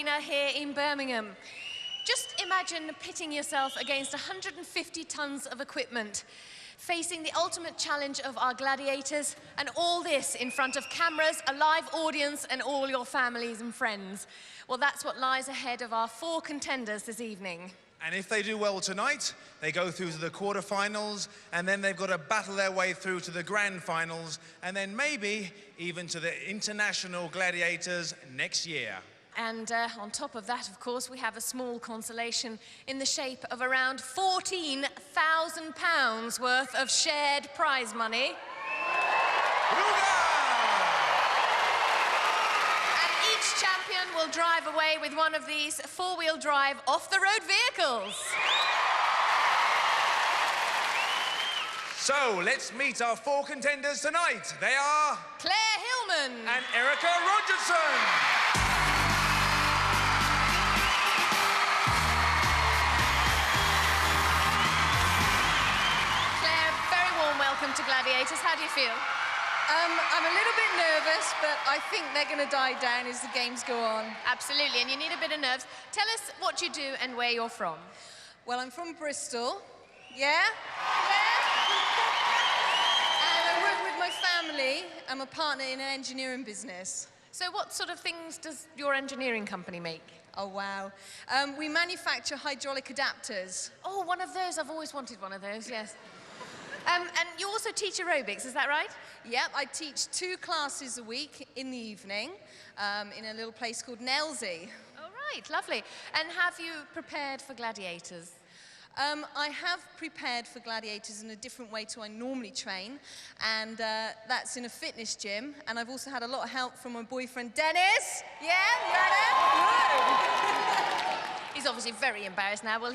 Arena here in Birmingham. Just imagine pitting yourself against 150 tons of equipment, facing the ultimate challenge of our gladiators, and all this in front of cameras, a live audience, and all your families and friends. Well, that's what lies ahead of our 4 contenders this evening. And if they do well tonight, they go through to the quarterfinals, and then they've got to battle their way through to the grand finals, and then maybe even to the international gladiators next year. And on top of that, of course, we have a small consolation in the shape of around £14,000 worth of shared prize money. And each champion will drive away with one of these 4-wheel drive off-the-road vehicles. So let's meet our 4 contenders tonight. They are Claire Hillman and Erica Rogerson. Welcome to Gladiators. How do you feel? I'm a little bit nervous, but I think they're going to die down as the games go on. Absolutely, and you need a bit of nerves. Tell us what you do and where you're from. Well, I'm from Bristol. Yeah? And I work with my family. I'm a partner in an engineering business. So what sort of things does your engineering company make? Oh, wow. We manufacture hydraulic adapters. Oh, one of those. I've always wanted one of those, yes. And you also teach aerobics, is that right? Yep, I teach 2 classes a week in the evening in a little place called Nelsey. Oh, right, lovely. And have you prepared for gladiators? I have prepared for gladiators in a different way to I normally train, and that's in a fitness gym. And I've also had a lot of help from my boyfriend, Dennis. Yeah, you ready? He's obviously very embarrassed now. Well,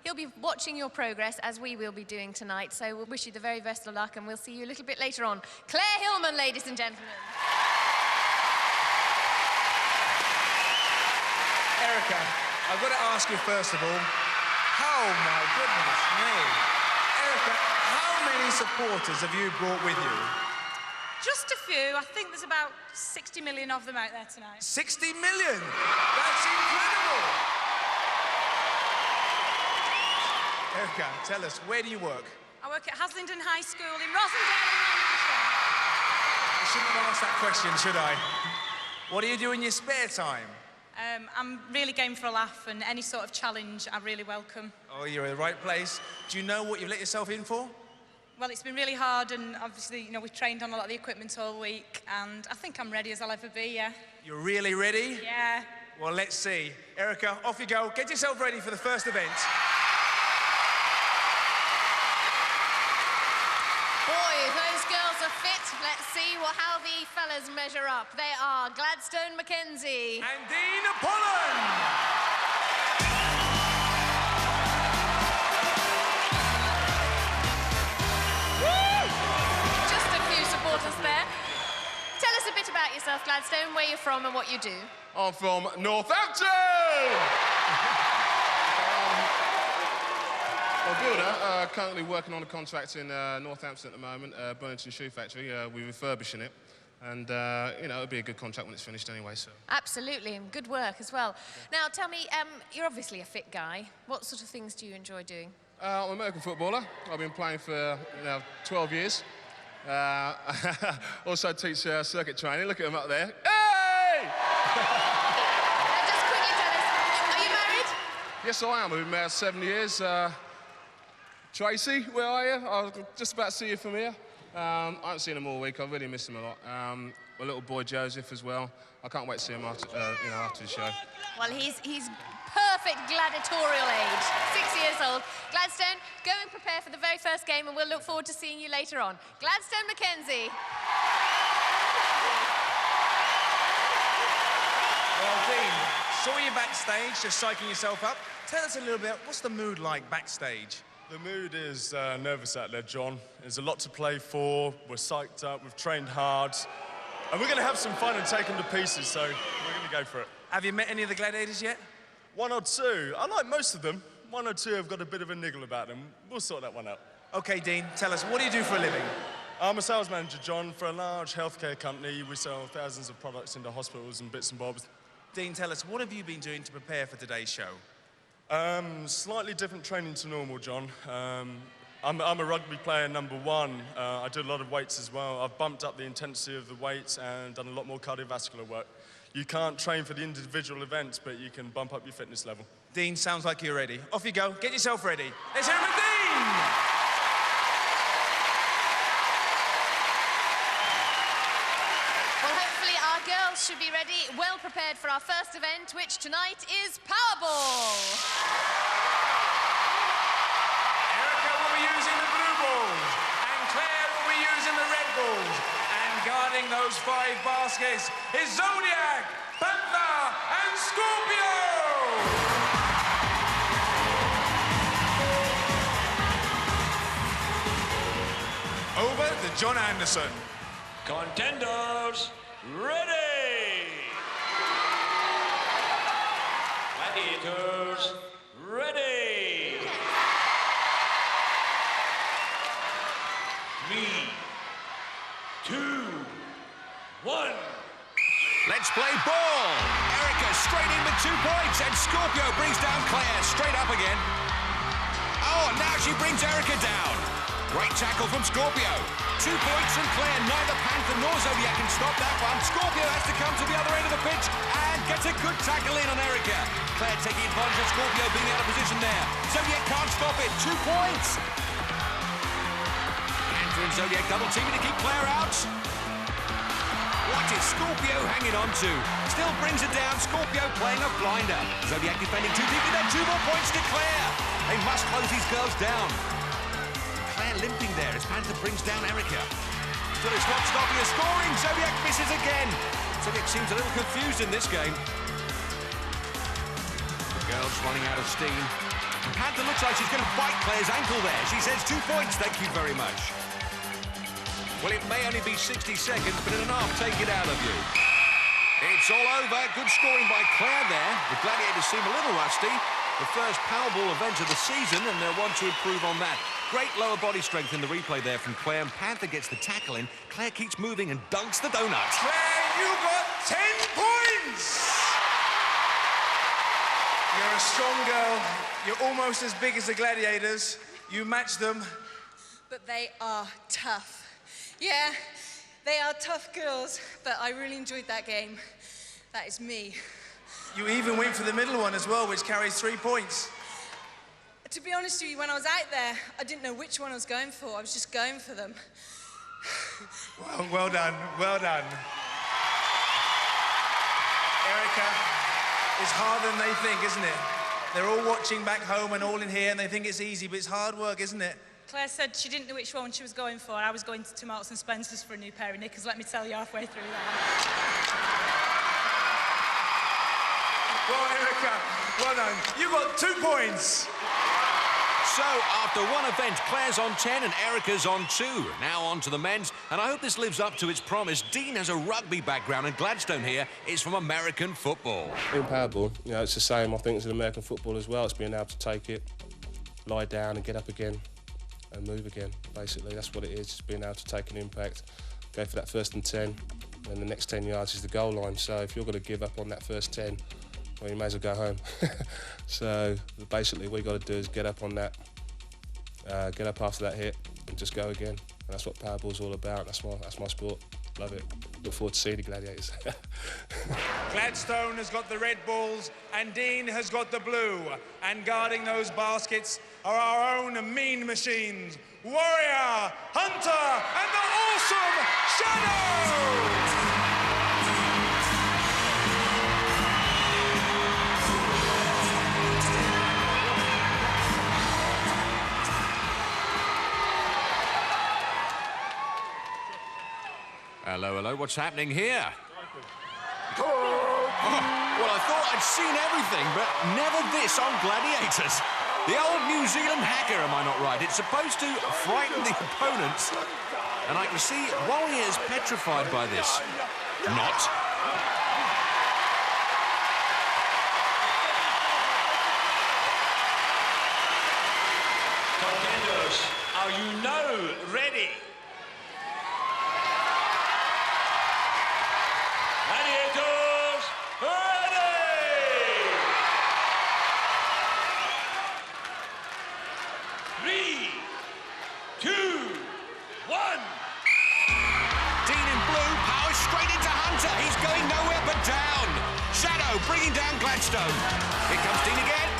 he'll be watching your progress, as we will be doing tonight, so we'll wish you the very best of luck, and we'll see you a little bit later on. Claire Hillman, ladies and gentlemen. Erica, I've got to ask you first of all, oh my goodness me. Erica, how many supporters have you brought with you? Just a few. I think there's about 60 million of them out there tonight. 60 million? That's incredible! Erica, tell us, where do you work? I work at Haslingden High School in Rosendale in Lancashire. I shouldn't have asked that question, should I? What do you do in your spare time? I'm really game for a laugh, and any sort of challenge I really welcome. Oh, you're in the right place. Do you know what you've let yourself in for? Well, it's been really hard, and obviously, you know, we've trained on a lot of the equipment all week, and I think I'm ready as I'll ever be, yeah. You're really ready? Yeah. Well, let's see. Erica, off you go. Get yourself ready for the first event. Boy, those girls are fit. Let's see how the fellas measure up. They are Gladstone Mackenzie and Dean Pullen. Just a few supporters there. Tell us a bit about yourself, Gladstone, where you're from and what you do. I'm from Northampton! I'm a builder, currently working on a contract in Northampton at the moment, Burlington Shoe Factory. We're refurbishing it, and you know, it'll be a good contract when it's finished anyway, so. Absolutely, and good work as well. Now, tell me, you're obviously a fit guy. What sort of things do you enjoy doing? I'm an American footballer. I've been playing for 12 years. Also teach circuit training. Look at him up there. Hey! Just quickly tell us, are you married? Yes, I am. I've been married 7 years. Tracy, where are you? I was just about to see you from here. I haven't seen him all week. I really miss him a lot. My little boy Joseph as well. I can't wait to see him after, after the show. Well, he's perfect gladiatorial age, 6 years old. Gladstone, go and prepare for the very first game, and we'll look forward to seeing you later on. Gladstone Mackenzie. Well, Dean, saw you backstage, just psyching yourself up. Tell us a little bit, what's the mood like backstage? The mood is nervous out there, John. There's a lot to play for. We're psyched up, we've trained hard. And we're going to have some fun and take them to pieces, so we're going to go for it. Have you met any of the gladiators yet? 1 or 2. I like most of them. 1 or 2 have got a bit of a niggle about them. We'll sort that one out. OK, Dean, tell us, what do you do for a living? I'm a sales manager, John, for a large healthcare company. We sell thousands of products into hospitals and bits and bobs. Dean, tell us, what have you been doing to prepare for today's show? Slightly different training to normal, John. I'm a rugby player, number one. I do a lot of weights as well. I've bumped up the intensity of the weights and done a lot more cardiovascular work. You can't train for the individual events, but you can bump up your fitness level. Dean, sounds like you're ready. Off you go. Get yourself ready. Let's hear it with Dean! Well, hopefully our girls should be ready, well prepared for our first event, which tonight is Powerball. Erica will be using the blue balls, and Claire will be using the red balls. And guarding those 5 baskets is Zodiac, Panther, and Scorpio! Over to John Anderson. Contenders, ready! Gladiators, ready! 3, 2, 1. Let's play ball. Erica straight in with 2 points, and Scorpio brings down Claire straight up again. Oh, and now she brings Erica down. Great tackle from Scorpio. 2 points from Claire. Neither Panther nor Zodiac can stop that one. Scorpio has to come to the other end of the pitch and gets a good tackle in on Erica. Claire taking advantage of Scorpio being out of position there. Zodiac can't stop it. 2 points. Panther and Zodiac double teaming to keep Claire out. What is Scorpio hanging on to? Still brings it down. Scorpio playing a blinder. Zodiac defending too deeply. Then 2 more points to Claire. They must close these girls down. Claire limping there as Panther brings down Erica. Still it's not stopping her scoring. Zodiac misses again. Zodiac seems a little confused in this game. The girls running out of steam. Panther looks like she's going to bite Claire's ankle there. She says 2 points, thank you very much. Well, it may only be 60 seconds, but in an half, take it out of you. It's all over. Good scoring by Claire there. The Gladiators seem a little rusty. The first Powerball event of the season, and they'll want to improve on that. Great lower body strength in the replay there from Claire, and Panther gets the tackle in. Claire keeps moving and dunks the donut. Claire, you got 10 points! You're a strong girl. You're almost as big as the Gladiators. You match them. But they are tough. Yeah, they are tough girls, but I really enjoyed that game. That is me. You even went for the middle one as well, which carries 3 points. To be honest with you, when I was out there, I didn't know which one I was going for. I was just going for them. Well done, well done. Erica, it's harder than they think, isn't it? They're all watching back home and all in here, and they think it's easy, but it's hard work, isn't it? Claire said she didn't know which one she was going for. I was going to Marks and Spencer's for a new pair of knickers, let me tell you, halfway through that. Well, Erica, well done. You got 2 points. So, after one event, Claire's on 10 and Erica's on 2. Now on to the men's, and I hope this lives up to its promise. Dean has a rugby background, and Gladstone here is from American football. In Powerball, you know, it's the same, I think, as in American football as well. It's being able to take it, lie down and get up again and move again, basically. That's what it is, just being able to take an impact, go for that 1st and 10, and the next 10 yards is the goal line. So if you're going to give up on that first 10, well, you may as well go home. So basically what you got to do is get up on that, get up after that hit and just go again. And that's what Powerball's all about. That's my sport. Love it. Look forward to seeing the Gladiators. Gladstone has got the red balls and Dean has got the blue. And guarding those baskets are our own mean machines, Warrior, Hunter, and the awesome Shadow! Hello, hello, what's happening here? Oh, well, I thought I'd seen everything, but never this on Gladiators. The old New Zealand hacker, am I not right? It's supposed to frighten the opponents, and I can see Warrior's petrified by this. Not. Contenders, are you now ready? Gladiators, ready! Hunter, he's going nowhere but down. Shadow bringing down Gladstone. Here comes Dean again.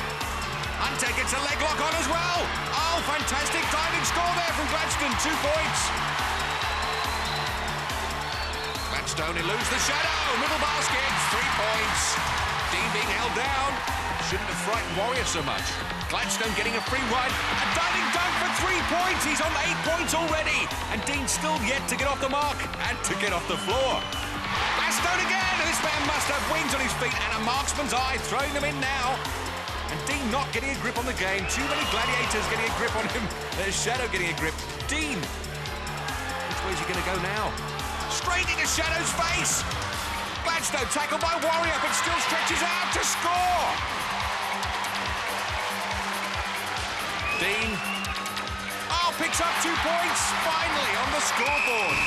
Hunter gets a leg lock on as well. Oh, fantastic diving score there from Gladstone, 2 points. Gladstone eludes the Shadow, middle basket, 3 points. Dean being held down. Shouldn't have frightened Warrior so much. Gladstone getting a free run. A diving dunk for 3 points. He's on 8 points already. And Dean still yet to get off the mark and to get off the floor. Gladstone again. This man must have wings on his feet and a marksman's eye, throwing them in now. And Dean not getting a grip on the game. Too many Gladiators getting a grip on him. There's Shadow getting a grip. Dean. Which way is he going to go now? Straight into Shadow's face. Gladstone tackled by Warrior, but still stretches out to score. Dean. Oh, picks up 2 points, finally, on the scoreboard.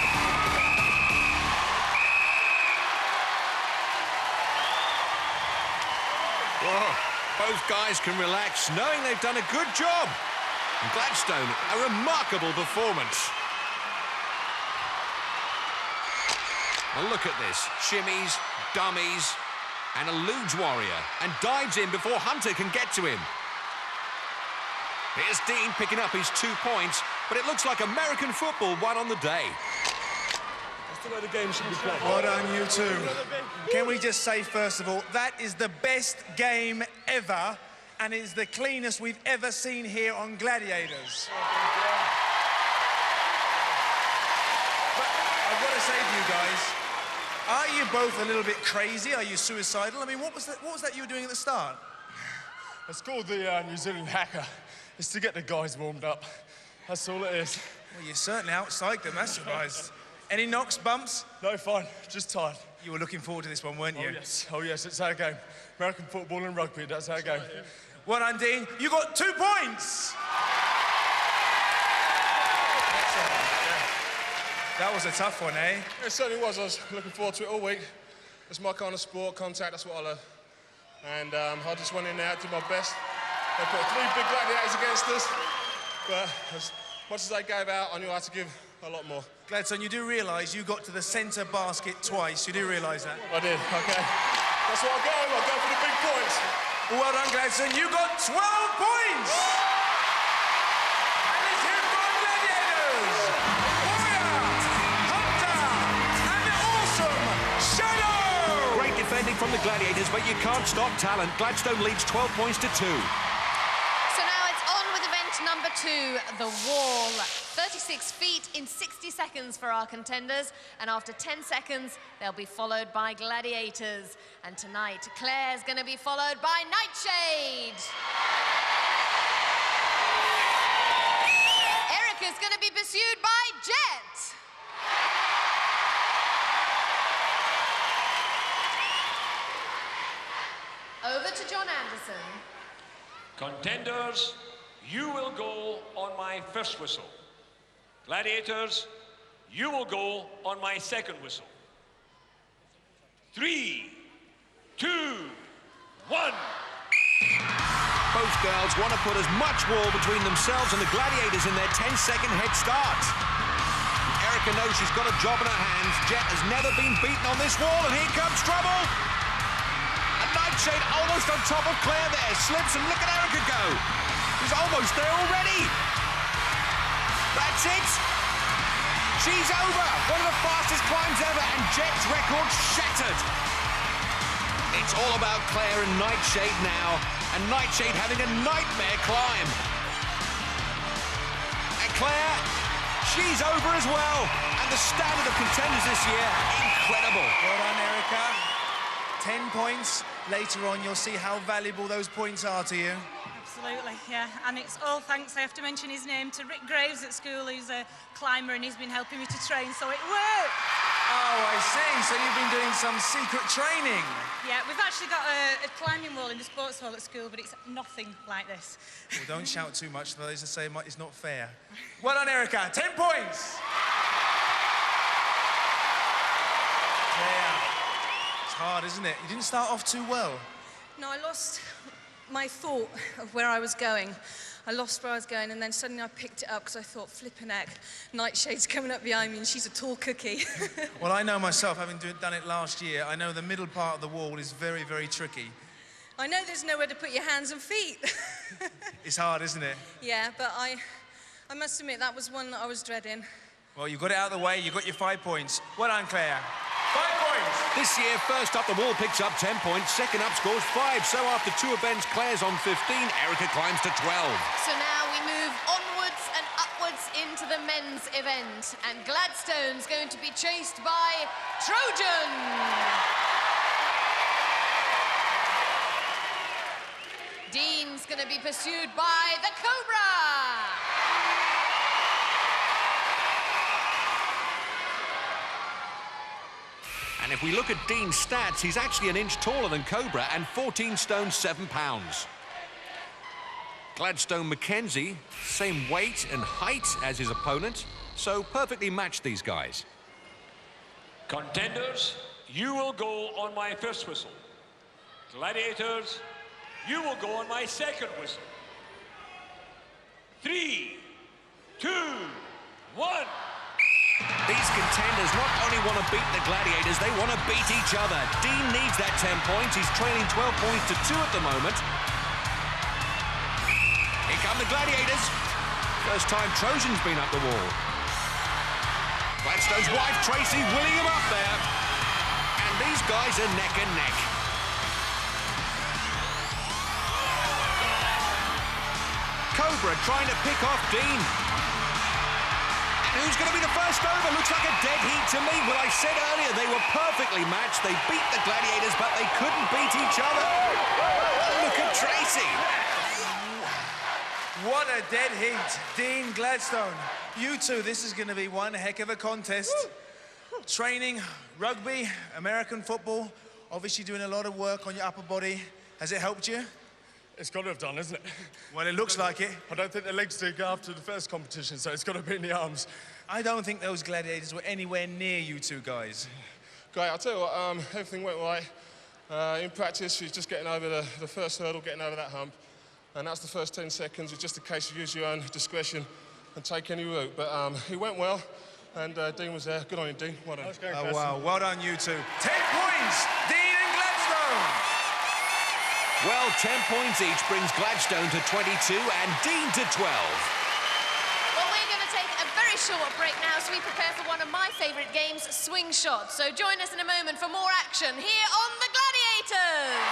Whoa, both guys can relax, knowing they've done a good job. And Gladstone, a remarkable performance. Well, look at this. Shimmies, dummies, and eludes Warrior, and dives in before Hunter can get to him. Here's Dean picking up his 2 points, but it looks like American football won on the day. That's the way the game should be played. Well done, you two. Can we just say, first of all, that is the best game ever, and it is the cleanest we've ever seen here on Gladiators. But I've got to say to you guys, are you both a little bit crazy? Are you suicidal? I mean, what was that you were doing at the start? It's called the New Zealand Hacker. It's to get the guys warmed up. That's all it is. Well, you certainly out-psyched them, that's surprised. Any knocks, bumps? No, fine. Just tired. You were looking forward to this one, weren't you? Oh, yes, it's our game. American football and rugby, that's our game. Well done, Dean. You got 2 points! That was a tough one, eh? It certainly was. I was looking forward to it all week. It's my kind of sport, contact, that's what I love. And I just went in there, did my best. They put 3 big Gladiators against us, but as much as they gave out, I knew I had to give a lot more. Gladstone, you do realise you got to the centre basket twice. You do realise that? I did, okay. That's what I go for the big points. Well done, Gladstone. You got 12 points! And let's hear it for our Gladiators! Warrior, Hunter, and the awesome Shadow! Great defending from the Gladiators, but you can't stop talent. Gladstone leads 12 points to 2. So now it's on with event number 2, the wall. 36 feet in 60 seconds for our contenders, and after 10 seconds, they'll be followed by Gladiators. And tonight, Claire's going to be followed by Nightshade. Erica's going to be pursued by Jet. Over to John Anderson. Contenders, you will go on my first whistle. Gladiators, you will go on my second whistle. 3, 2, 1. Both girls want to put as much wall between themselves and the Gladiators in their 10-second head start. Erica knows she's got a job in her hands. Jet has never been beaten on this wall, and here comes trouble. And Nightshade almost on top of Claire there. Slips, and look at Erica go. She's almost there already. That's it. She's over. One of the fastest climbs ever, and Jet's record shattered. It's all about Claire and Nightshade now, and Nightshade having a nightmare climb. And Claire, she's over as well. And the standard of contenders this year, incredible. Well done, Erica. 10 points. Later on, you'll see how valuable those points are to you. Absolutely, yeah. And it's all thanks, I have to mention his name, to Rick Graves at school, who's a climber, and he's been helping me to train, so it worked. Oh, I see. So you've been doing some secret training. Yeah, we've actually got a climbing wall in the sports hall at school, but it's nothing like this. Well, don't shout too much, though. As I say, it's not fair. Well done, Erica. 10 points. Yeah. It's hard, isn't it? You didn't start off too well. No, I lost my thought of where I was going. I lost where I was going, and then suddenly I picked it up because I thought, flippin' heck, Nightshade's coming up behind me and she's a tall cookie. Well, I know myself, having done it last year, I know the middle part of the wall is very, very tricky. I know there's nowhere to put your hands and feet. It's hard, isn't it? Yeah, but I must admit, that was one that I was dreading. Well, you got it out of the way, you got your 5 points. Well done, Claire. 5 points! This year, first up the wall picks up 10 points, second up scores 5. So after 2 events, Claire's on 15, Erica climbs to 12. So now we move onwards and upwards into the men's event. And Gladstone's going to be chased by Trojan. Dean's going to be pursued by the Cobra. And if we look at Dean's stats, he's actually an inch taller than Cobra and 14 stone 7 pounds. Gladstone Mackenzie, same weight and height as his opponent, so perfectly matched these guys. Contenders, you will go on my first whistle. Gladiators, you will go on my second whistle. 3, 2, 1. These contenders not only want to beat the Gladiators, they want to beat each other. Dean needs that 10 points. He's trailing 12 points to 2 at the moment. Here come the Gladiators. First time Trojan's been up the wall. Gladstone's wife, Tracy, willing him up there. And these guys are neck and neck. Cobra trying to pick off Dean. Who's going to be the first over? Looks like a dead heat to me. Well, I said earlier they were perfectly matched. They beat the Gladiators, but they couldn't beat each other. Look at Tracy. What a dead heat. Dean, Gladstone. You two, this is going to be one heck of a contest. Training, rugby, American football, obviously doing a lot of work on your upper body. Has it helped you? It's got to have done, isn't it? Well, it looks like it. I don't think the legs did go after the first competition, so it's got to be in the arms. I don't think those Gladiators were anywhere near you two guys. Great, I'll tell you what, everything went right. In practice, she's just getting over the first hurdle, getting over that hump. And that's the first 10 seconds. It's just a case of use your own discretion and take any route. But it went well, and Dean was there. Good on you, Dean. Well done. Oh, wow. Well done, you two. 10 points, Dean and Gladstone. Well, 10 points each brings Gladstone to 22 and Dean to 12. Well, we're going to take a very short break now as we prepare for one of my favourite games, swing shot. So join us in a moment for more action here on the Gladiators.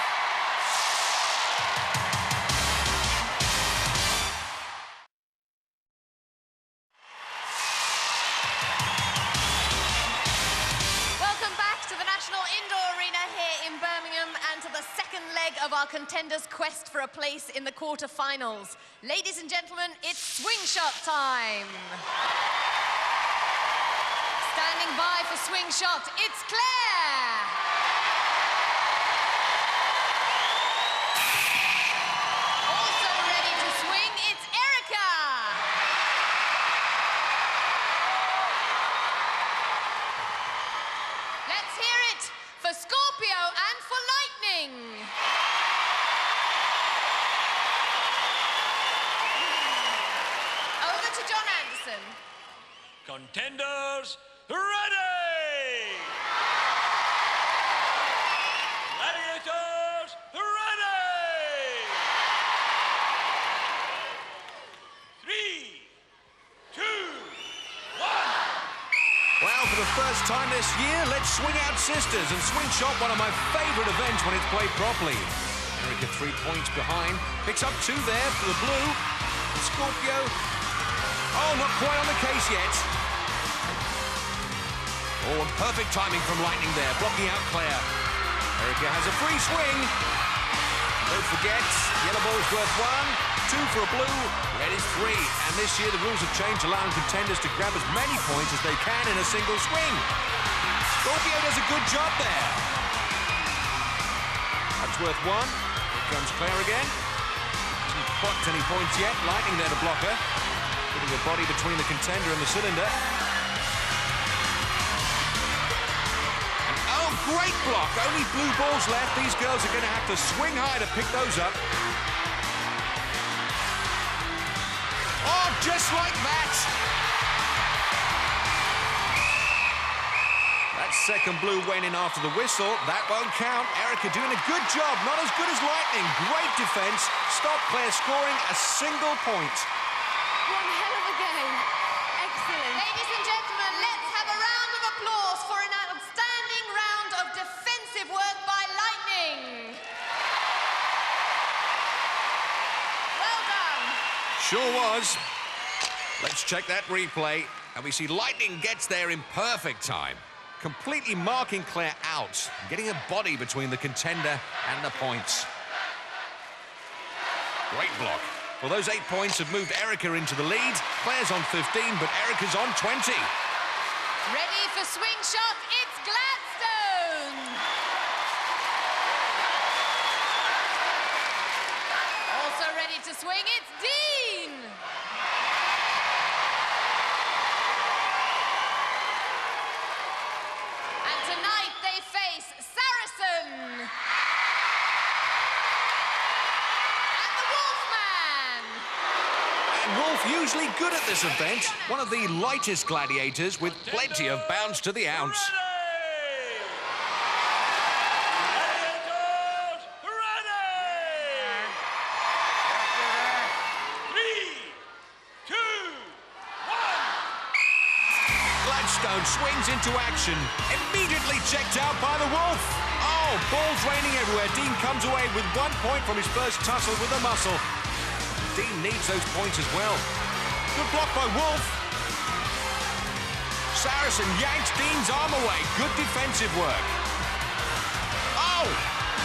In Birmingham, and to the second leg of our contenders' quest for a place in the quarter-finals. Ladies and gentlemen, it's swing shot time. Standing by for swing shot, it's Claire. Also ready to swing, it's Erica. Let's hear it for Scorpio and for Lightning. Over to John Anderson. Contenders, ready! Gladiators, ready! 3, 2, 1. Well, for the first time this year, let's swing out sisters and swing shot, one of my favourite events when it's played properly. Erica 3 points behind, picks up 2 there for the blue. Scorpio, oh, not quite on the case yet. Oh, and perfect timing from Lightning there, blocking out Claire. Erica has a free swing. Don't forget, yellow ball's worth 1, 2 for a blue, red is 3. And this year the rules have changed, allowing contenders to grab as many points as they can in a single swing. Scorpio does a good job there. That's worth 1. Here comes Claire again. Hasn't blocked any points yet. Lightning there to block her. Putting her body between the contender and the cylinder. And oh, great block. Only blue balls left. These girls are going to have to swing high to pick those up. Just like that. That second blue went in after the whistle. That won't count. Erica doing a good job. Not as good as Lightning. Great defence. Stop Claire scoring a single point. One hell of a game. Excellent. Ladies and gentlemen, let's have a round of applause for an outstanding round of defensive work by Lightning. Well done. Sure was. Let's check that replay. And we see Lightning gets there in perfect time. Completely marking Claire out. Getting a body between the contender and the points. Great block. Well, those 8 points have moved Erica into the lead. Claire's on 15, but Erica's on 20. Ready for swing shot, it's Gladstone. Also ready to swing, it's Dean. And tonight they face Saracen. And the Wolfman. And Wolf usually good at this event. One of the lightest gladiators with plenty of bounce to the ounce. Gladstone swings into action. Immediately checked out by the Wolf. Oh, balls raining everywhere. Dean comes away with 1 point from his first tussle with the muscle. Dean needs those points as well. Good block by Wolf. Saracen yanks Dean's arm away. Good defensive work. Oh!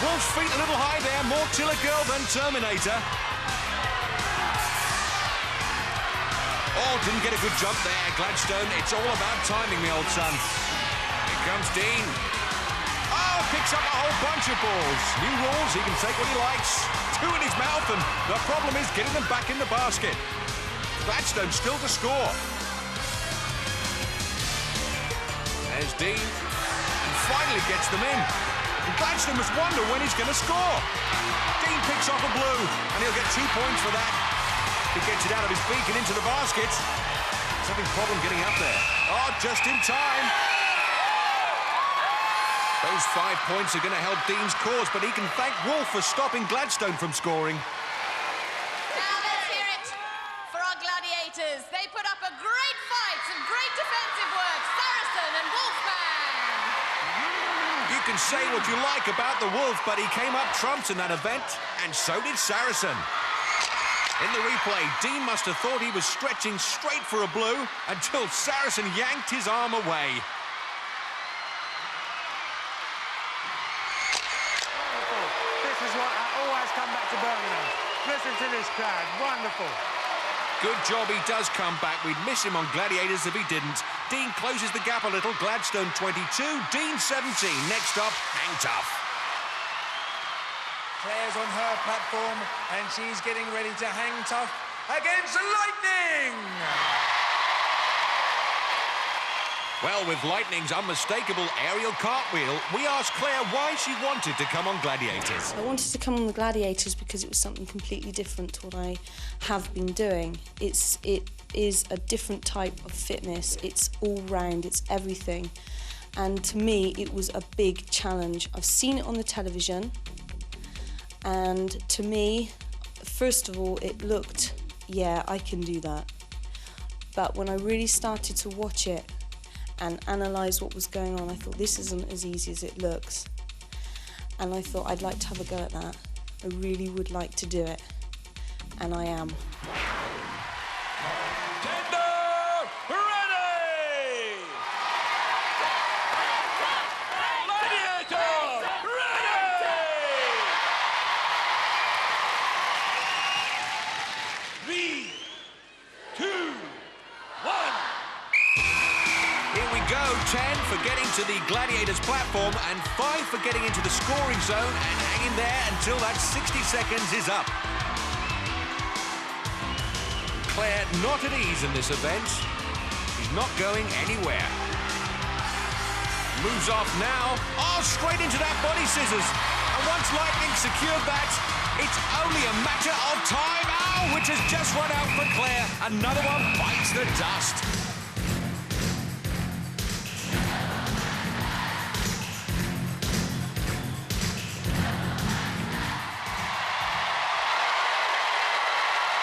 Wolf's feet a little high there. More Tiller Girl than Terminator. Oh, didn't get a good jump there, Gladstone. It's all about timing, the old son. Here comes Dean. Oh, picks up a whole bunch of balls. New rules, he can take what he likes. 2 in his mouth, and the problem is getting them back in the basket. Gladstone still to score. There's Dean, and finally gets them in. And Gladstone must wonder when he's going to score. Dean picks off a blue, and he'll get 2 points for that. He gets it out of his beak and into the basket. He's having a problem getting up there. Oh, just in time. Those 5 points are going to help Dean's cause, but he can thank Wolf for stopping Gladstone from scoring. Now let's hear it for our Gladiators. They put up a great fight, some great defensive work. Saracen and Wolfman. You can say what you like about the Wolf, but he came up trumps in that event, and so did Saracen. In the replay, Dean must have thought he was stretching straight for a blue until Saracen yanked his arm away. Wonderful. This is what I always come back to Birmingham. Listen to this crowd. Wonderful. Good job he does come back. We'd miss him on Gladiators if he didn't. Dean closes the gap a little. Gladstone 22, Dean 17. Next up, Hang Tough. Claire's on her platform, and she's getting ready to hang tough against Lightning! Well, with Lightning's unmistakable aerial cartwheel, we asked Claire why she wanted to come on Gladiators. I wanted to come on the Gladiators because it was something completely different to what I have been doing. It is a different type of fitness. It's all round, it's everything. And to me, it was a big challenge. I've seen it on the television, and to me, first of all, it looked, yeah, I can do that. But when I really started to watch it and analyse what was going on, I thought, this isn't as easy as it looks. And I thought, I'd like to have a go at that. I really would like to do it. And I am. For getting to the Gladiators platform and 5 for getting into the scoring zone and hanging there until that 60 seconds is up. Claire not at ease in this event. She's not going anywhere. Moves off now. Oh, straight into that body scissors. And once Lightning secured that, It's only a matter of time. Oh, which has just run out for Claire. Another one bites the dust.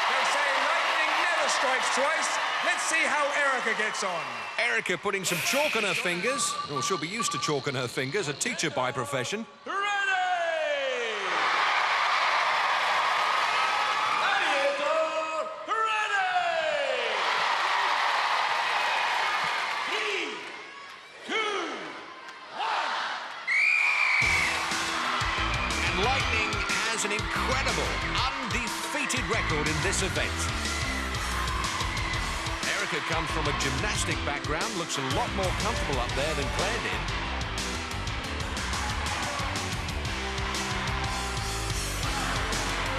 They say lightning never strikes twice. Let's see how Erica gets on. Erica putting some chalk on her fingers. Well, she'll be used to chalk on her fingers, a teacher by profession. Ready! Gladiator, ready! 3, 2, 1. And Lightning has an incredible, undefeated record in this event. Erica comes from a gymnastic background, looks a lot more comfortable up there than Claire did.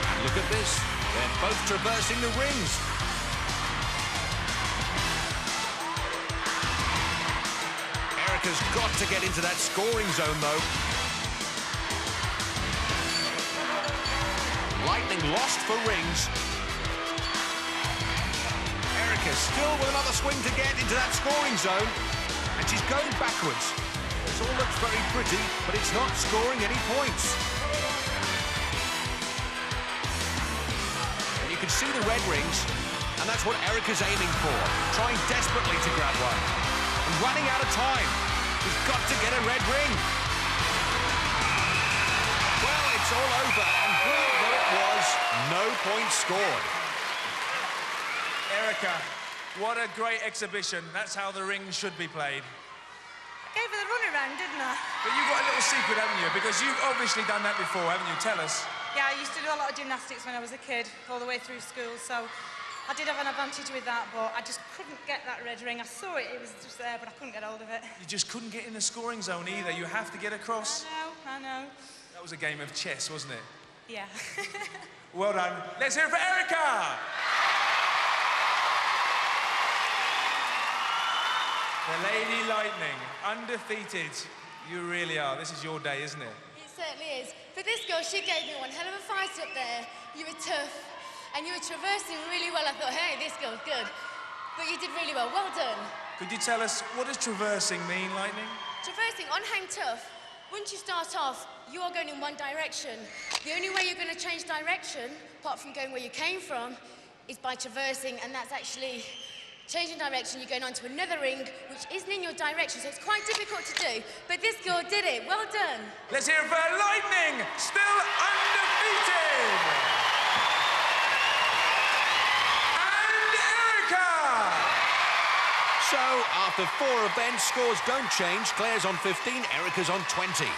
And look at this, they're both traversing the rings. Erica's got to get into that scoring zone, though. Lightning lost for rings. Erica still with another swing to get into that scoring zone. And she's going backwards. This all looks very pretty, but it's not scoring any points. And you can see the red rings, and that's what Erica's aiming for, trying desperately to grab one. And running out of time. She's got to get a red ring. Well, it's all over, and brilliant though it was, no points scored. Erica, what a great exhibition. That's how the ring should be played. I gave her the run around, didn't I? But you've got a little secret, haven't you? Because you've obviously done that before, haven't you? Tell us. Yeah, I used to do a lot of gymnastics when I was a kid, all the way through school, so I did have an advantage with that, but I just couldn't get that red ring. I saw it, it was just there, but I couldn't get hold of it. You just couldn't get in the scoring zone either. You have to get across. I know. That was a game of chess, wasn't it? Yeah. Well done. Let's hear it for Erica! The Lady Lightning, undefeated. You really are. This is your day, isn't it? It certainly is. But this girl, she gave me one hell of a fight up there. You were tough, and you were traversing really well. I thought, hey, this girl's good. But you did really well. Well done. Could you tell us, what does traversing mean, Lightning? Traversing on Hang Tough, once you start off, you are going in one direction. The only way you're going to change direction, apart from going where you came from, is by traversing, and that's actually changing direction. You're going on to another ring, which isn't in your direction, so it's quite difficult to do. But this girl did it. Well done. Let's hear it for Lightning, still undefeated. And Erica! So, after 4 events, scores don't change. Claire's on 15, Erica's on 20.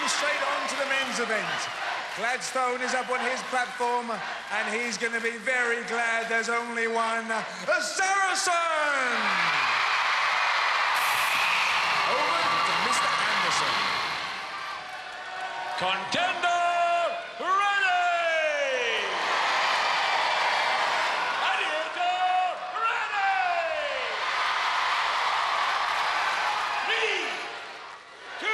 Straight on to the men's event. Gladstone is up on his platform, and he's going to be very glad there's only one, a Saracen! Over to Mr. Anderson. Contender, ready! Gladiator, ready! 3, 2,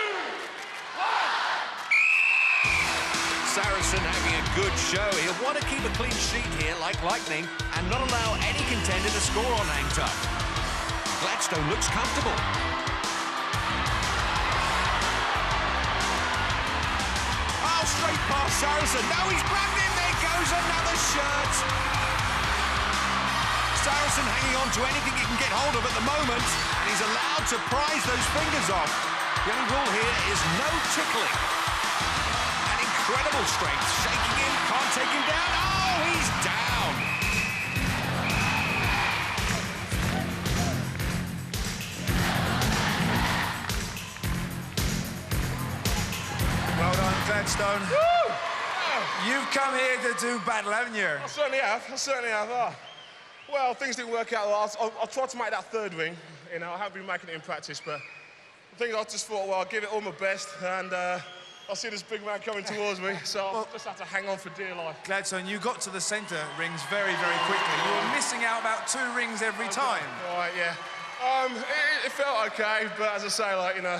Saracen having a good show. He'll want to keep a clean sheet here, like Lightning, and not allow any contender to score on Hang Tough. Gladstone looks comfortable. Oh, straight past Saracen. No, he's grabbed him. There goes another shirt. Saracen hanging on to anything he can get hold of at the moment, and he's allowed to prise those fingers off. The only rule here is no tickling. Incredible strength, shaking him, can't take him down. Oh, he's down. Well done, Gladstone. Woo! You've come here to do battle, haven't you? I certainly have. Oh. Well, things didn't work out. I'll try to make that third ring. You know, I have been making it in practice, but the thing I just thought, well, I'll give it all my best, and I see this big man coming towards me, so I'll just have to hang on for dear life. Gladstone, you got to the centre rings very, very quickly. You were missing out about 2 rings every time. Right, yeah. It felt okay, but as I say, like, you know,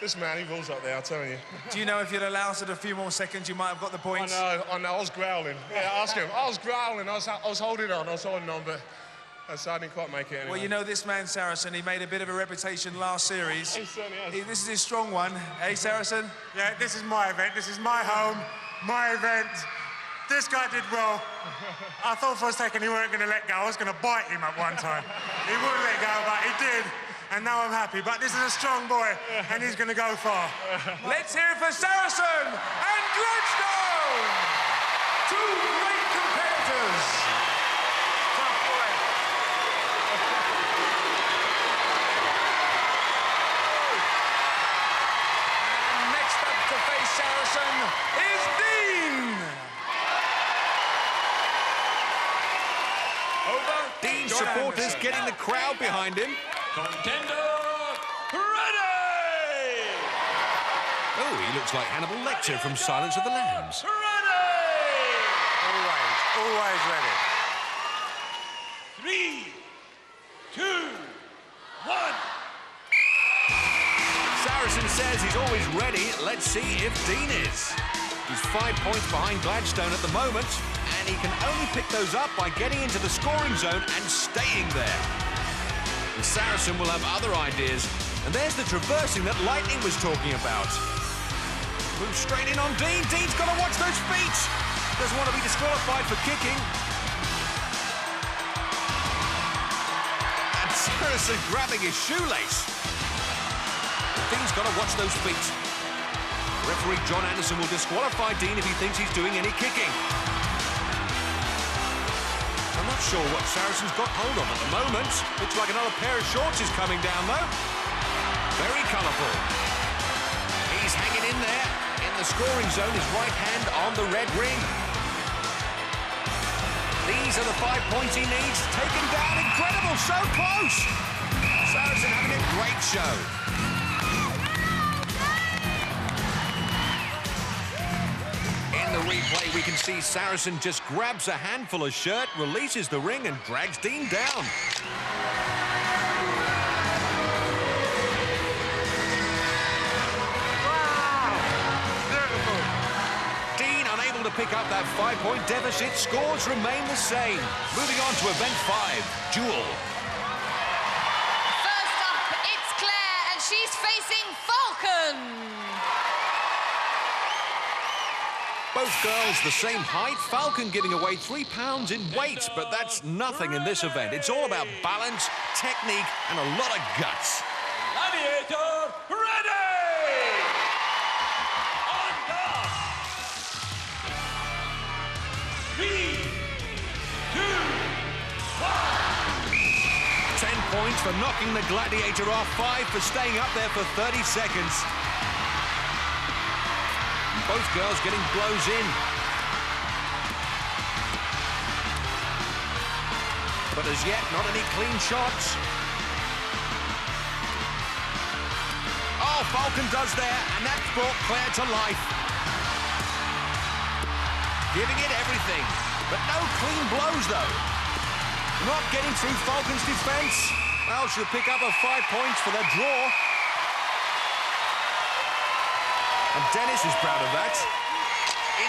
this man, he rules up there, I'm telling you. Do you know if you'd allowed it a few more seconds, you might have got the points? I know, I was growling. Yeah, ask him. I was growling, I was holding on, but I didn't quite make it anyway. Well, you know this man, Saracen, he made a bit of a reputation last series. He certainly has. This is his strong one. Hey, Saracen? Yeah, this is my event. This is my home, my event. This guy did well. I thought for a second he weren't going to let go. I was going to bite him at one time. He wouldn't let go, but he did. And now I'm happy. But this is a strong boy, and he's going to go far. Let's hear it for Saracen and Gladstone! 2 great competitors. Tough boy. And next up to face Saracen is Dean. Over. Dean's John supporters Anderson. getting the crowd behind him. Contender ready! Oh, he looks like Hannibal Lecter from Silence of the Lambs. Always ready. 3, 2, 1. Saracen says he's always ready. Let's see if Dean is. He's 5 points behind Gladstone at the moment, and he can only pick those up by getting into the scoring zone and staying there. And Saracen will have other ideas, and there's the traversing that Lightning was talking about. Moves straight in on Dean. Dean's got to watch those feet. Doesn't want to be disqualified for kicking. And Saracen grabbing his shoelace. Dean's got to watch those feet. Referee John Anderson will disqualify Dean if he thinks he's doing any kicking. I'm not sure what Saracen's got hold of at the moment. Looks like another pair of shorts is coming down, though. Very colourful. He's hanging in there. In the scoring zone, his right hand on the red ring. These are the 5 points he needs. Taken down, incredible, so close. Saracen having a great show. In the replay, we can see Saracen just grabs a handful of shirt, releases the ring, and drags Dean down. To pick up that 5-point deficit, scores remain the same. Moving on to event 5, Duel. First up, it's Claire, and she's facing Falcon. Both girls the same height. Falcon giving away 3 pounds in weight, but that's nothing in this event. It's all about balance, technique, and a lot of guts. Gladiator ready! On guard! 3, 2, 1. 10 points for knocking the Gladiator off, 5 for staying up there for 30 seconds. And both girls getting blows in. But as yet, not any clean shots. Oh, Falcon does there, and that's brought Claire to life. Giving it everything, but no clean blows, though. Not getting through Falcon's defense. Well, she'll pick up her 5 points for the draw. And Dennis is proud of that.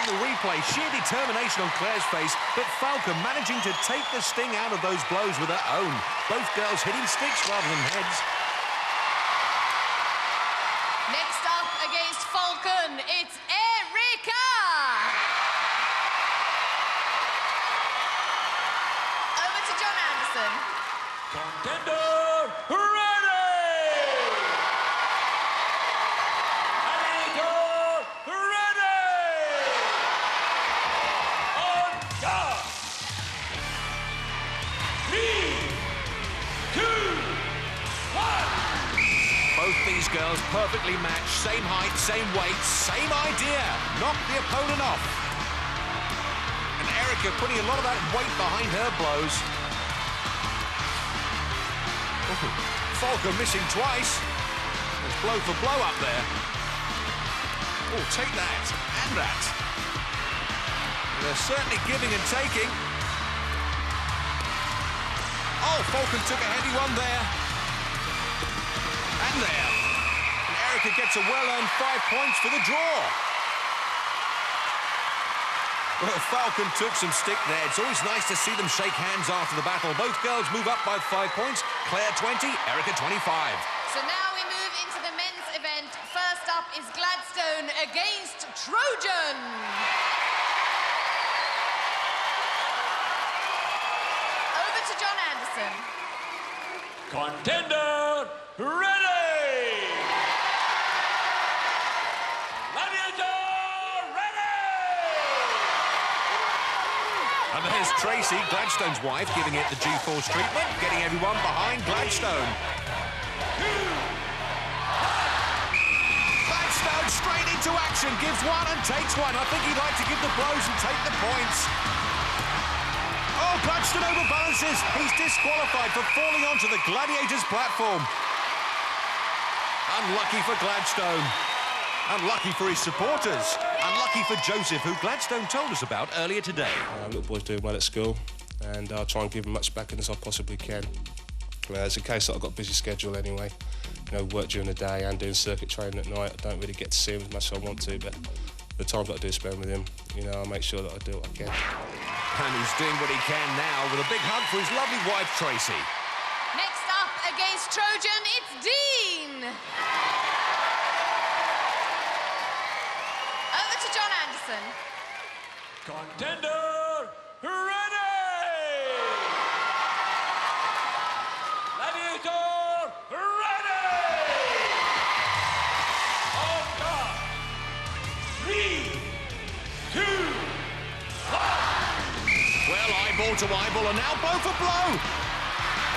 In the replay, sheer determination on Claire's face, but Falcon managing to take the sting out of those blows with her own. Both girls hitting sticks rather than heads. Next up against Falcon, it's Erica. Over to John Anderson. Contender ready! Gladiator ready! On guard! 3, 2, 1. Both these girls perfectly matched. Same height, same weight, same idea. Knock the opponent off. And Erica putting a lot of that weight behind her blows. Ooh, Falcon missing twice. There's blow for blow up there. Oh, take that, and that. They're certainly giving and taking. Oh, Falcon took a heavy one there. And there. And Erica gets a well-earned 5 points for the draw. Well, Falcon took some stick there. It's always nice to see them shake hands after the battle. Both girls move up by 5 points. Claire 20, Erica 25. So now we move into the men's event. First up is Gladstone against Trojan. Over to John Anderson. Contender, ready! Gladiator, ready! And there's Tracy, Gladstone's wife, giving it the G-force treatment, getting everyone behind Gladstone. Gladstone straight into action, gives one and takes one. I think he'd like to give the blows and take the points. Oh, Gladstone overbalances. He's disqualified for falling onto the Gladiators platform. Unlucky for Gladstone. Unlucky for his supporters. Unlucky for Joseph, who Gladstone told us about earlier today. Little boy's doing well at school, and I'll try and give him much backing as I possibly can. It's a case that I've got a busy schedule anyway. You know, work during the day and doing circuit training at night. I don't really get to see him as much as I want to, but the times that I do spend with him, you know, I'll make sure that I do what I can. And he's doing what he can now with a big hug for his lovely wife, Tracy. Next up against Trojan, it's Dean. Over to John Anderson. Contender, ready! Gladiator, ready! On guard. 3, 2, 1. Well, eyeball to eyeball, and now blow for blow.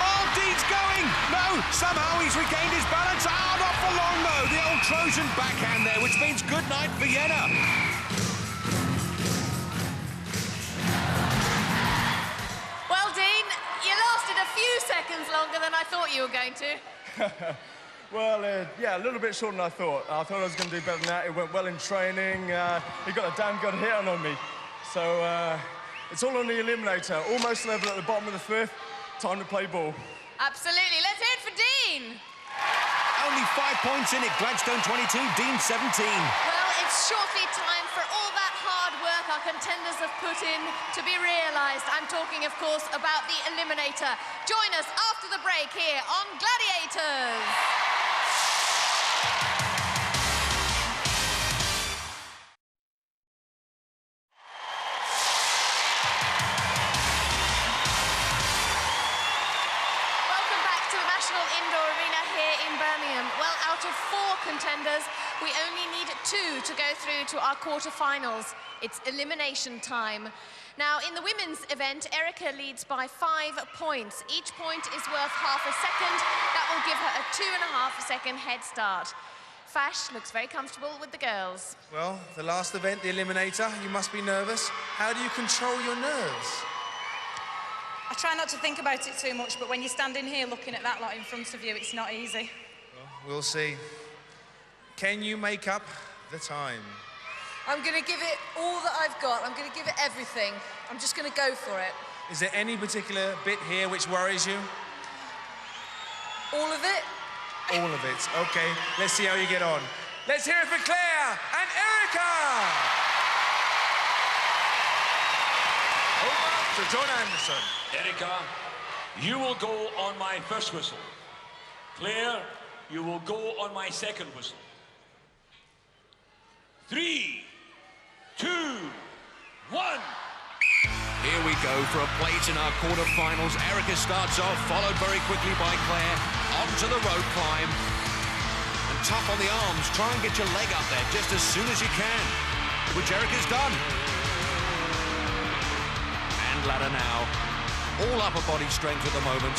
Oh, Dean's going. No, somehow he's regained his balance. Ah, not for long, though. The old Trojan backhand there, which means good night, Vienna. Well, Dean, you lasted a few seconds longer than I thought you were going to. Well, yeah, a little bit shorter than I thought. I thought I was going to do better than that. It went well in training. He got a damn good hit on me. So it's all on the eliminator. Almost level at the bottom of the fifth. Time to play ball. Absolutely. Let's hear it for Dean. Only 5 points in it. Gladstone 22, Dean 17. Well, it's shortly time for all that hard work our contenders have put in to be realised. I'm talking, of course, about the eliminator. Join us after the break here on Gladiators. Indoor arena here in Birmingham. Well, out of 4 contenders, we only need 2 to go through to our quarterfinals. It's elimination time. Now, in the women's event, Erica leads by 5 points. Each point is worth half a second. That will give her a 2.5 second head start. Fash looks very comfortable with the girls. Well, the last event, the eliminator, you must be nervous. How do you control your nerves? I try not to think about it too much, but when you're standing here looking at that lot in front of you, it's not easy. Well, we'll see. Can you make up the time? I'm going to give it all that I've got. I'm going to give it everything. I'm just going to go for it. Is there any particular bit here which worries you? All of it? All of it. Okay, let's see how you get on. Let's hear it for Claire and Erica! Over to John Anderson. Erica, you will go on my first whistle. Claire, you will go on my second whistle. 3, 2, 1. Here we go for a place in our quarterfinals. Erica starts off, followed very quickly by Claire. Onto the rope climb. And tough on the arms. Try and get your leg up there just as soon as you can, which Erica's done. And ladder now. All upper body strength at the moment.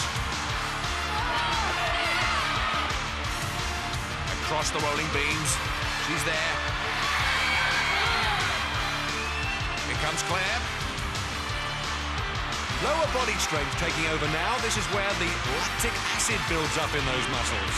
Across the rolling beams. She's there. Here comes Claire. Lower body strength taking over now. This is where the lactic acid builds up in those muscles.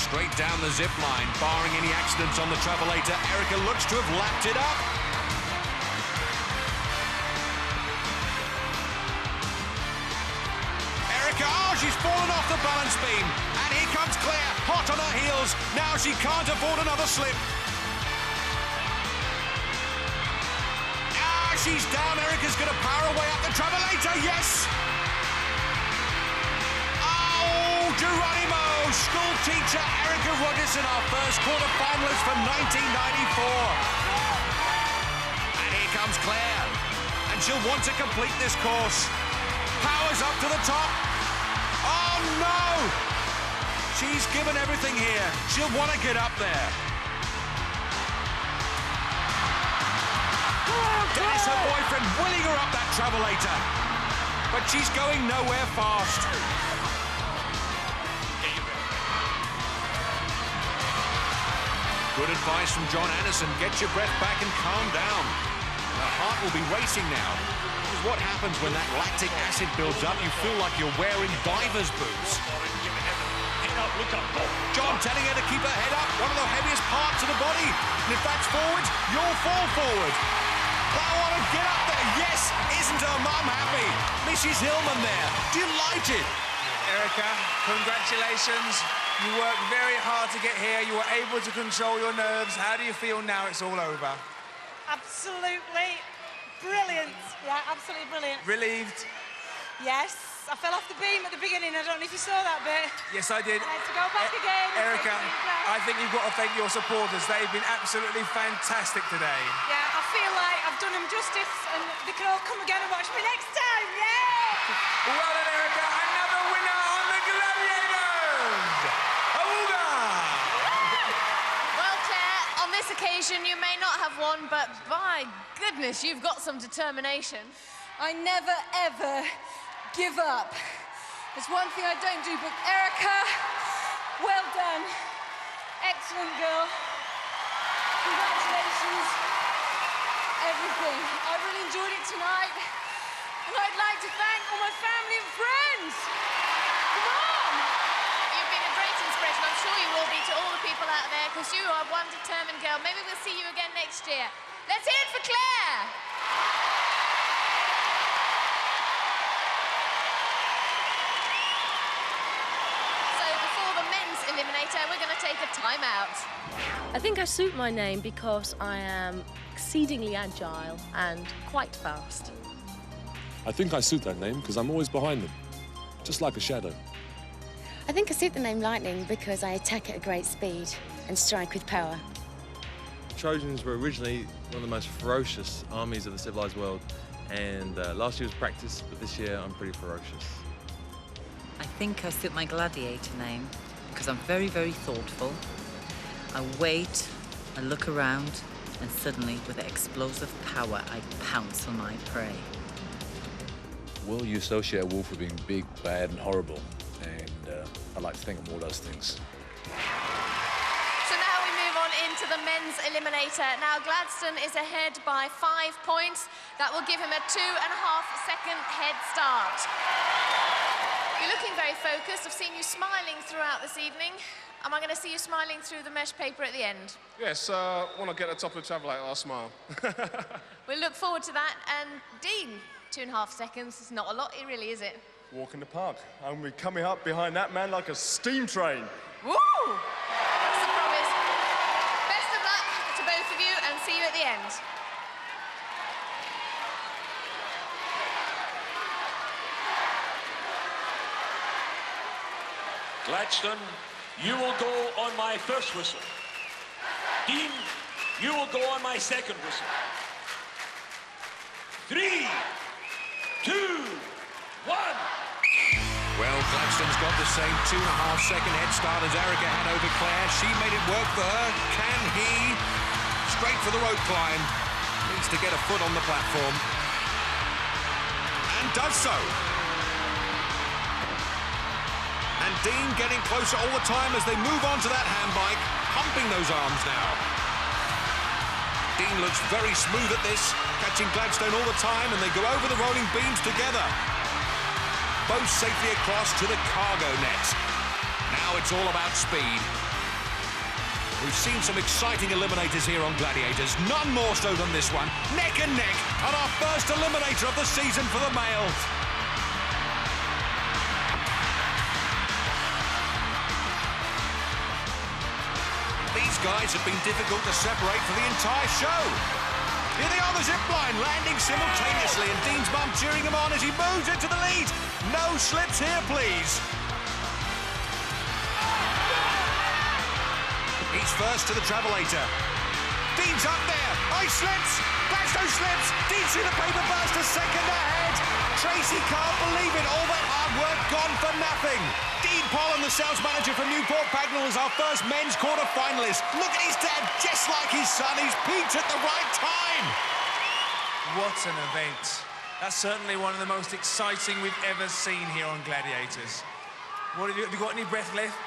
Straight down the zip line, barring any accidents on the travelator. Erica looks to have lapped it up. Erica, oh, she's fallen off the balance beam. And here comes Claire, hot on her heels. Now she can't afford another slip. Ah, she's down. Erica's going to power away up the travelator. Yes! Oh, Geronimo! School teacher Erica Rodgers in our first quarter-finalist for 1994. And here comes Claire. And she'll want to complete this course. Powers up to the top. Oh, no! She's given everything here. She'll want to get up there. Dennis, her boyfriend, willing her up that travelator. But she's going nowhere fast. Good advice from John Anderson. Get your breath back and calm down. Her heart will be racing now. This is what happens when that lactic acid builds up. You feel like you're wearing diver's boots. John telling her to keep her head up, one of the heaviest parts of the body. And if that's forward, you'll fall forward. I want to get up there. Yes, isn't her mum happy? Mrs. Hillman there, delighted. Erica, congratulations. You worked very hard to get here. You were able to control your nerves. How do you feel now it's all over? Absolutely brilliant. Yeah, absolutely brilliant. Relieved? Yes. I fell off the beam at the beginning. I don't know if you saw that bit. Yes, I did. I had to go back again. Erica, I think you've got to thank your supporters. They've been absolutely fantastic today. Yeah, I feel like I've done them justice and they can all come again and watch me next time. Yeah! Well done, Erica. Another winner on the Gladiators! Auga! Well, Claire, on this occasion, you may not have won, but by goodness, you've got some determination. I never, ever give up. There's one thing I don't do, but Erica, well done. Excellent girl. Congratulations. Everything. I really enjoyed it tonight. And I'd like to thank all my family and friends. Come on. You've been a great inspiration. I'm sure you will be to all the people out there, because you are one determined girl. Maybe we'll see you again next year. Let's hear it for Claire. Eliminator, we're going to take a time out. I think I suit my name because I am exceedingly agile and quite fast. I think I suit that name because I'm always behind them, just like a shadow. I think I suit the name Lightning because I attack at a great speed and strike with power. Trojans were originally one of the most ferocious armies of the civilized world, and last year was practice, but this year I'm pretty ferocious. I think I suit my Gladiator name because I'm very, very thoughtful. I wait, I look around, and suddenly, with explosive power, I pounce on my prey. Well, you associate a wolf with being big, bad, and horrible, and I like to think I'm all those things. So now we move on into the men's eliminator. Now Gladstone is ahead by 5 points. That will give him a 2.5-second head start. You're looking very focused. I've seen you smiling throughout this evening. Am I going to see you smiling through the mesh paper at the end? Yes, when I get to the top of the travelator, I'll smile. We'll look forward to that. And Dean, 2.5 seconds is not a lot, really, is it? Walk in the park. And we're coming up behind that man like a steam train. Woo! That's the promise. Best of luck to both of you, and see you at the end. Gladstone, you will go on my first whistle. Dean, you will go on my second whistle. 3, 2, 1. Well, Gladstone's got the same 2.5-second head start as Erica had over Claire. She made it work for her. Can he? Straight for the rope climb. Needs to get a foot on the platform. And does so. And Dean getting closer all the time as they move on to that handbike, pumping those arms now. Dean looks very smooth at this, catching Gladstone all the time, and they go over the rolling beams together. Both safely across to the cargo net. Now it's all about speed. We've seen some exciting eliminators here on Gladiators, none more so than this one. Neck and neck, and our first eliminator of the season for the males. These guys have been difficult to separate for the entire show. Here they are, the zip line, landing simultaneously, and Dean's mum cheering him on as he moves into the lead. No slips here, please. He's first to the travelator. Dean's up there. He slips. Gladstone slips. Dean through the paper burst, a second ahead. Tracy can't believe it. All that hard work gone for nothing. Dean Pollan, the sales manager from Newport Pagnell, is our first men's quarter-finalist. Look at his dad, just like his son. He's peaked at the right time. What an event. That's certainly one of the most exciting we've ever seen here on Gladiators. Have you got any breath left?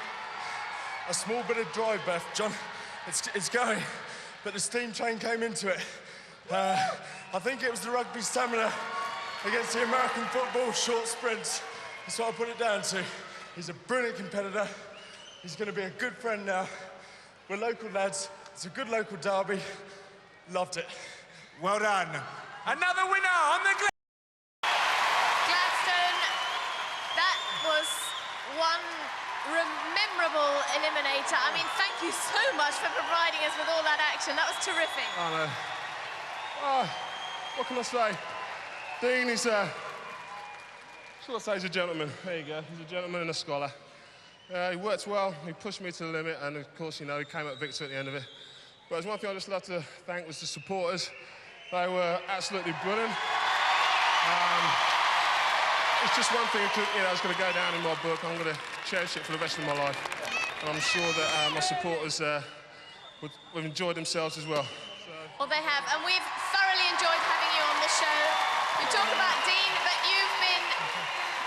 A small bit of drive, Beth, John. It's going, but the steam train came into it. I think it was the rugby stamina against the American football short sprints. That's what I put it down to. He's a brilliant competitor. He's going to be a good friend now. We're local lads. It's a good local derby. Loved it. Well done. Another winner on the Gladstone, that was one memorable eliminator. I mean, thank you so much for providing us with all that action. That was terrific. I know. Oh, what can I say? Dean is should I say he's a gentleman. There you go. He's a gentleman and a scholar. He worked well, he pushed me to the limit, and of course, you know, he came up victor at the end of it. But there's one thing I'd just love to thank was the supporters. They were absolutely brilliant. It's just one thing, you know, it's going to go down in my book. I'm going to cherish it for the rest of my life. And I'm sure that my supporters would enjoyed themselves as well. Well, they have, and we've thoroughly enjoyed having you on the show. We talk about Dean, but you've been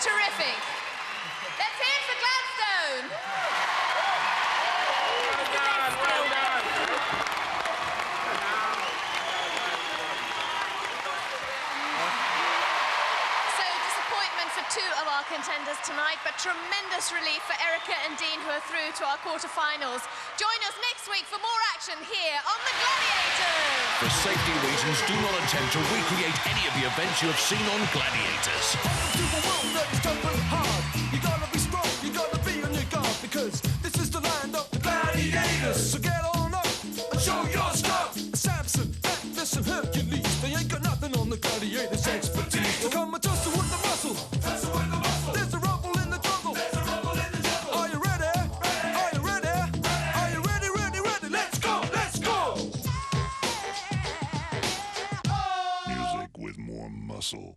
terrific. Let's hear it for Gladstone. Well done, well done. So, disappointment for two of our contenders tonight, but tremendous relief for Erica and Dean, who are through to our quarter-finals. Join us next week for more action here on the Gladiators. For safety reasons, do not attempt to recreate any of the events you have seen on Gladiators. You gotta be strong, you gotta be on your guard, because this is the land of the gladiators. So get on up and show your stuff. Samson, Atlas and Hercules, they ain't got nothing on the gladiators' expertise. So come and tussle with the muscle. There's a rumble in the jungle. Are you ready? Are you ready? Are you ready, ready, ready? Let's go, let's go! Music with more muscle.